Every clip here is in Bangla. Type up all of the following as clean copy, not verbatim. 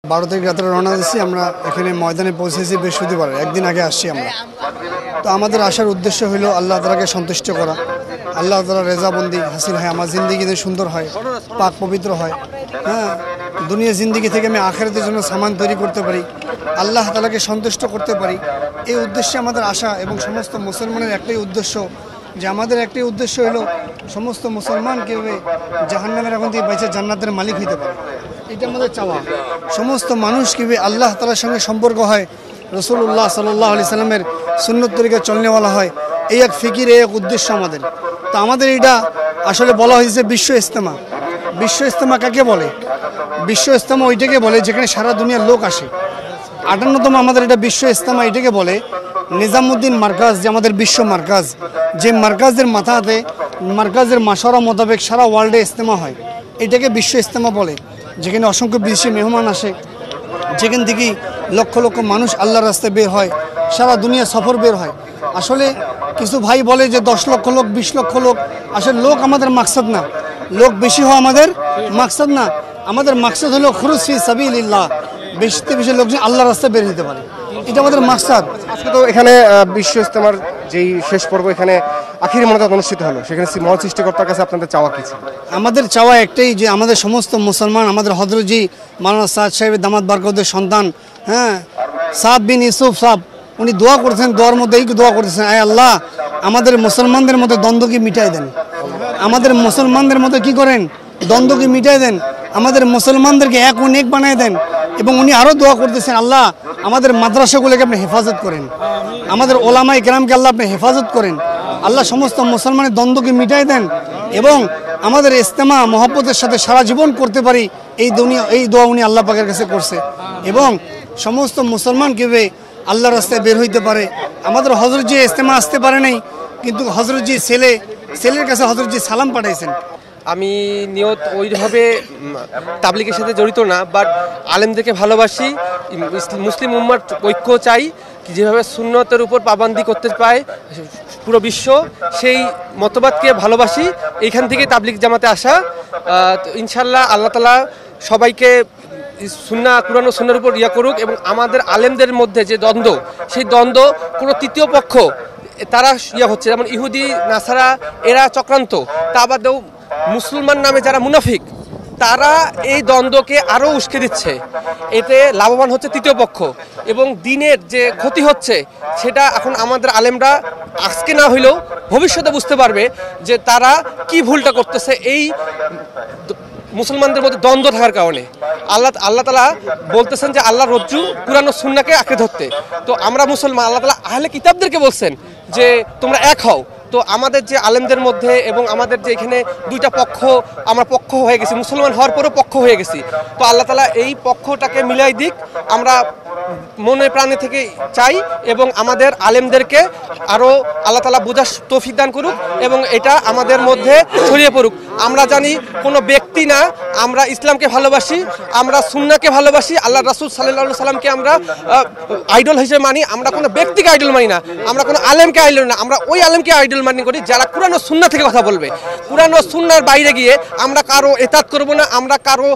12 তারিখ রাতে রওনা দিয়েছি আমরা। এখানে ময়দানে পৌঁছেছি বৃহস্পতিবার, একদিন আগে আসছি আমরা। তো আমাদের আসার উদ্দেশ্য হলো আল্লাহ তাআলাকে সন্তুষ্ট করা, আল্লাহ তাআলার রেজাবন্দি হাসিল হয়, আমার জিন্দিগি যেন সুন্দর হয়, পাক পবিত্র হয়। হ্যাঁ, দুনিয়া জিন্দিগি থেকে আমি আখিরাতের জন্য সামান তৈরি করতে পারি, আল্লাহ তাআলাকে সন্তুষ্ট করতে পারি, এই উদ্দেশ্যে আমাদের আশা। এবং সমস্ত মুসলমানের একটাই উদ্দেশ্য, যে আমাদের একটাই উদ্দেশ্য হলো সমস্ত মুসলমান কীভাবে জাহান্নামের আগুন থেকে বেঁচে জান্নাতের মালিক হইতে পারে, এটা আমাদের চাওয়া। সমস্ত মানুষ কীভাবে আল্লাহ তাআলার সঙ্গে সম্পর্ক হয়, রাসূলুল্লাহ সাল্লাল্লাহু আলাইহি সাল্লামের সুন্নত তরিকা চলনেওয়ালা হয়, এই এক ফিকির, এই এক উদ্দেশ্য আমাদের। তো আমাদের এটা আসলে বলা হয়েছে বিশ্ব ইজতেমা। বিশ্ব ইজতেমা কাকে বলে? বিশ্ব ইজতেমা ওইটাকে বলে যেখানে সারা দুনিয়ার লোক আসে। 58তম আমাদের এটা বিশ্ব ইজতেমা, এটাকে বলে নিজামুদ্দিন মার্কাজ, যে আমাদের বিশ্ব মার্কাজ, যে মার্কাজের মাথাতে মার্কাজের মাশওয়ারা মোতাবেক সারা ওয়ার্ল্ডে ইজতেমা হয়, এটাকে বিশ্ব ইজতেমা বলে। যেখানে অসংখ্য বিদেশি মেহমান আসে, যেখান থেকে লক্ষ লক্ষ মানুষ আল্লাহর রাস্তায় বের হয়, সারা দুনিয়া সফর বের হয়। আসলে কিছু ভাই বলে যে 10 লক্ষ লোক, 20 লক্ষ লোক। আসলে লোক আমাদের মাকসাদ না, লোক বেশি হওয়া আমাদের মাকসাদ না। আমাদের মাকসাদ হলো খুরুজ ফি সাবিলিল্লাহ, বেশিতে বেশি লোকজন আল্লাহর রাস্তায় বের হতে পারে, এটা আমাদের মাকসাদ। আজকে তো এখানে বিশ্ব ইজতেমার যেই শেষ পর্ব এখানে আখিরি মোনাজাত অনুষ্ঠিত হলো, সেখানে মহান সৃষ্টিকর্তার কাছে আপনাদের চাওয়া কি ছিল? আমাদের চাওয়া একটাই, যে আমাদের সমস্ত মুসলমান, আমাদের হযরতজি মাওলানা সাদ সাহেবের দামাত বারকাতের সন্তান, হ্যাঁ, সাদ বিন ইউসুফ সাহেব, উনি দোয়া করছেন, দোয়ার মধ্যে এই দোয়া করতেছেন, আয় আল্লাহ আমাদের মুসলমানদের মধ্যে দ্বন্দ্বকে মিটাই দেন, আমাদের মুসলমানদের মধ্যে কি করেন, দ্বন্দ্বকে মিটাই দেন, আমাদের মুসলমানদেরকে এক ও নেক বানায় দেন। এবং উনি আরও দোয়া করতেছেন, আল্লাহ আমাদের মাদ্রাসাগুলোকে আপনি হেফাজত করেন, আমাদের ওলামায়ে কেরামকে আল্লাহ আপনি হেফাজত করেন, আল্লাহ সমস্ত মুসলমানের দ্বন্দ্বকে মিটাই দেন, এবং আমাদের ইজতেমা মহব্বতের সাথে সারা জীবন করতে পারি, এই দোয়া উনি আল্লাহ পাকের কাছে করছে। এবং সমস্ত মুসলমান কীভাবে আল্লাহর রাস্তায় বের হইতে পারে। আমাদের হযরতজি ইজতেমা আসতে পারে নাই, কিন্তু হযরতজি ছেলের কাছে হযরতজি সালাম পাঠাইছেন। আমি নিয়ত ওইভাবে তাবলিগের সাথে জড়িত না, বাট আলেমদেরকে ভালোবাসি, মুসলিম উম্মার ঐক্য চাই, যেভাবে সুন্নতের উপর পাবন্দি করতে পায় পুরো বিশ্ব, সেই মতবাদকে ভালোবাসি। এইখান থেকে তাবলিগ জামাতে আসা। তো ইনশাল্লাহ আল্লাহ তাআলা সবাইকে সুন্নাহ, কুরআন ও সুন্নাহর উপর করুক। এবং আমাদের আলেমদের মধ্যে যে দ্বন্দ্ব, সেই দ্বন্দ্ব কোনো তৃতীয় পক্ষ তারা হচ্ছে, যেমন ইহুদি নাসারা, এরা চক্রান্ত, তা বাদেও মুসলমান নামে যারা মুনাফিক, তারা এই দ্বন্দ্বকে আরও উস্কে দিচ্ছে। এতে লাভবান হচ্ছে তৃতীয় পক্ষ, এবং দিনের যে ক্ষতি হচ্ছে সেটা এখন আমাদের আলেমরা আজকে না হইলেও ভবিষ্যতে বুঝতে পারবে যে তারা কি ভুলটা করতেছে এই মুসলমানদের মধ্যে দ্বন্দ্ব থাকার কারণে। আল্লাহ তাআলা বলতেছেন যে আল্লাহ রজ্জু কুরআন ও সুন্নাহকে আঁকড়ে ধরতে। তো আমরা মুসলমান, আল্লাহ তাআলা আহলে কিতাবদেরকে বলছেন যে তোমরা এক হও। তো আমাদের যে আলেমদের মধ্যে এবং আমাদের যে এখানে দুইটা পক্ষ, আমরা পক্ষ হয়ে গেছি, মুসলমান হওয়ার পরেও পক্ষ হয়ে গেছি। তো আল্লাহ তাআলা এই পক্ষটাকে মিলাই দিক, আমরা মনে প্রাণে থেকে চাই। এবং আমাদের আলেমদেরকে আরও আল্লাহ তাআলা বোঝার তৌফিক দান করুক, এবং এটা আমাদের মধ্যে ছড়িয়ে পড়ুক। আমরা জানি কোনো ব্যক্তি না, আমরা ইসলামকে ভালোবাসি, আমরা সুন্নাহকে ভালোবাসি, আল্লাহ রাসূল সাল্লাল্লাহু আলাইহি সাল্লামকে আমরা আইডল হিসেবে মানি। আমরা কোনো ব্যক্তিকে আইডল মানি না, আমরা কোনো আলেমকে আইডল না, আমরা ওই আলেমকে আইডল মানি করি যারা কুরআন ও সুন্নাহ থেকে কথা বলবে। কুরআন ও সুন্নাহর বাইরে গিয়ে আমরা কারো ইতাআত করব না, আমরা কারো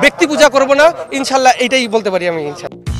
ব্যক্তি পূজা করব না। ইনশাআল্লাহ এটাই বলতে পারি আমি। ইনশাআল্লাহ।